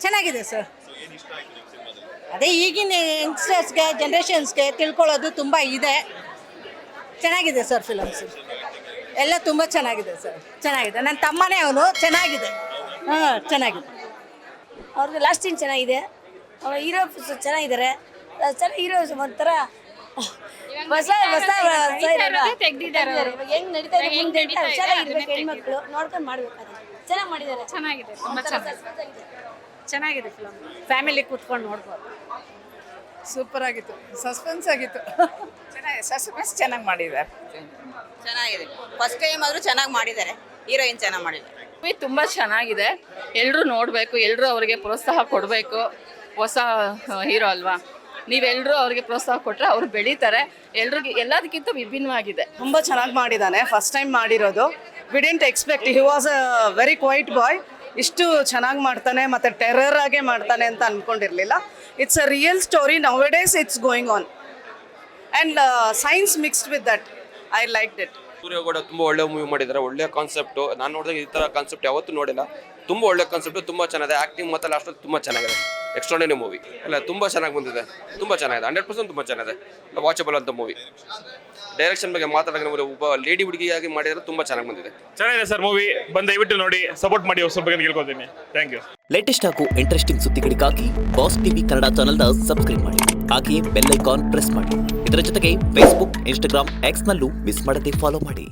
ಚೆನ್ನಾಗಿದೆ ಸರ್. ಅದೇ ಈಗಿನ ಯಂಗ್ಸ್ಟರ್ಸ್ಗೆ ಜನ್ರೇಷನ್ಸ್ಗೆ ತಿಳ್ಕೊಳ್ಳೋದು ತುಂಬ ಇದೆ. ಚೆನ್ನಾಗಿದೆ ಸರ್ ಫಿಲಮ್ಸ್ ಎಲ್ಲ ತುಂಬ ಚೆನ್ನಾಗಿದೆ ಸರ್. ಚೆನ್ನಾಗಿದೆ. ನನ್ನ ತಮ್ಮನೇ ಅವನು. ಚೆನ್ನಾಗಿದೆ. ಹಾಂ ಚೆನ್ನಾಗಿದೆ. ಅವ್ರದ್ದು ಲಾಸ್ಟ್ ಸೀನ್ ಚೆನ್ನಾಗಿದೆ. ಹೀರೋ ಚೆನ್ನಾಗಿದ್ದಾರೆ. ಹೀರೋ ಒಂಥರ ಹೊಸ ತೆಗ್ದಿದ್ದಾರೆ. ಹೆಂಗ್ ನಡೀತಾ ಇದೆ ಮುಂದೆ ಅಂತ ಹುಷಾರಾಗಿರ್ಬೇಕು. ಹೆಣ್ಮಕ್ಳು ನೋಡ್ಕೊಂಡು ಮಾಡ್ಬೇಕಾದ್ರೆ ಚೆನ್ನಾಗಿ ಮಾಡಿದ್ದಾರೆ. ಚೆನ್ನಾಗಿದೆ. ತುಂಬ ಚೆನ್ನಾಗಿದೆ ಫಿಲಮ್. ಫ್ಯಾಮಿಲಿ ಕೂತ್ಕೊಂಡು ನೋಡ್ಬೋದು. ಸೂಪರ್ ಆಗಿತ್ತು. ಸಸ್ಪೆನ್ಸ್ ಆಗಿತ್ತು. ಚೆನ್ನಾಗಿದೆ. ಸಸ್ಪೆನ್ಸ್ ಚೆನ್ನಾಗಿ ಮಾಡಿದ್ದಾರೆ. ಚೆನ್ನಾಗಿದೆ. ಫಸ್ಟ್ ಟೈಮ್ ಆದರೂ ಚೆನ್ನಾಗಿ ಮಾಡಿದ್ದಾರೆ. ಹೀರೋಯಿನ್ ಚೆನ್ನಾಗಿ ಮಾಡಿದ್ದಾರೆ. ಮೂವಿ ತುಂಬ ಚೆನ್ನಾಗಿದೆ. ಎಲ್ಲರೂ ನೋಡಬೇಕು. ಎಲ್ಲರೂ ಅವರಿಗೆ ಪ್ರೋತ್ಸಾಹ ಕೊಡಬೇಕು. ಹೊಸ ಹೀರೋ ಅಲ್ವಾ, ನೀವೆಲ್ಲರೂ ಅವ್ರಿಗೆ ಪ್ರೋತ್ಸಾಹ ಕೊಟ್ಟರೆ ಅವ್ರು ಬೆಳೀತಾರೆ. ಎಲ್ರಿಗೂ ಎಲ್ಲದಕ್ಕಿಂತ ವಿಭಿನ್ನವಾಗಿದೆ. ತುಂಬ ಚೆನ್ನಾಗಿ ಮಾಡಿದ್ದಾನೆ. ಫಸ್ಟ್ ಟೈಮ್ ಮಾಡಿರೋದು. We didn't expect. He was a very quiet boy. ಇಷ್ಟು ಚೆನ್ನಾಗಿ ಮಾಡ್ತಾನೆ ಮತ್ತು ಟೆರರ್ ಆಗೇ ಮಾಡ್ತಾನೆ ಅಂತ ಅಂದ್ಕೊಂಡಿರಲಿಲ್ಲ. It's a real story. Now days it's going on and science mixed with that. I like it. Suryagowda ತುಂಬ ಒಳ್ಳೆ ಮೂವಿ ಮಾಡಿದ್ದಾರೆ. ಒಳ್ಳೆ ಕಾನ್ಸೆಪ್ಟು. ನಾನು ನೋಡಿದಾಗ ಈ ಥರ ಕಾನ್ಸೆಪ್ಟ್ ಯಾವತ್ತೂ ನೋಡಿಲ್ಲ. ತುಂಬ ಒಳ್ಳೆ ಕಾನ್ಸೆಪ್ಟು. ತುಂಬ ಚೆನ್ನಾಗಿದೆ. ಆ್ಯಕ್ಟಿಂಗ್ ಮತ್ತು ಲಾಸ್ಟಲ್ಲಿ ತುಂಬ ಚೆನ್ನಾಗಿದೆ. ಎಕ್ಸ್ಟ್ರಾರ್ಡಿನರಿ ಮೂವಿ ಅಲ್ಲ, ತುಂಬ ಚೆನ್ನಾಗಿ ಬಂದಿದೆ. ತುಂಬ ಚೆನ್ನಾಗಿದೆ. 100% ತುಂಬ ಚೆನ್ನಾಗಿದೆ. ವಾಚಬಲ್ ಅಂತ ಮೂವಿ. ಡೈರೆಕ್ಷನ್ ಬಗ್ಗೆ ಮಾತಾಡೋಕೆ ಒಬ್ಬ ಲೇಡಿ ಹುಡುಗಿಯಾಗಿ ಮಾಡಿದರೆ ತುಂಬ ಚೆನ್ನಾಗಿ ಬಂದಿದೆ. ಚೆನ್ನಾಗಿದೆ ಸರ್ ಮೂವಿ. ಬಂದು ದಯವಿಟ್ಟು ನೋಡಿ, ಸಪೋರ್ಟ್ ಮಾಡಿ ಹೊಸ ಬಗ್ಗೆ ಕೇಳ್ಕೊತೀನಿ. Thank you. ಲೇಟೆಸ್ಟ್ ಹಾಗೂ ಇಂಟ್ರೆಸ್ಟಿಂಗ್ ಸುದ್ದಿಗಳಿಗಾಗಿ ಬಾಸ್ ಟಿವಿ ಕನ್ನಡ ಚಾನೆಲ್ನ ಸಬ್ಸ್ಕ್ರೈಬ್ ಮಾಡಿ. ಹಾಗೆಯೇ ಬೆಲ್ ಐಕಾನ್ ಪ್ರೆಸ್ ಮಾಡಿ. ಇದರ ಜೊತೆಗೆ ಫೇಸ್ಬುಕ್, ಇನ್ಸ್ಟಾಗ್ರಾಮ್, ಎಕ್ಸ್ನಲ್ಲೂ ಮಿಸ್ ಮಾಡದೆ ಫಾಲೋ ಮಾಡಿ.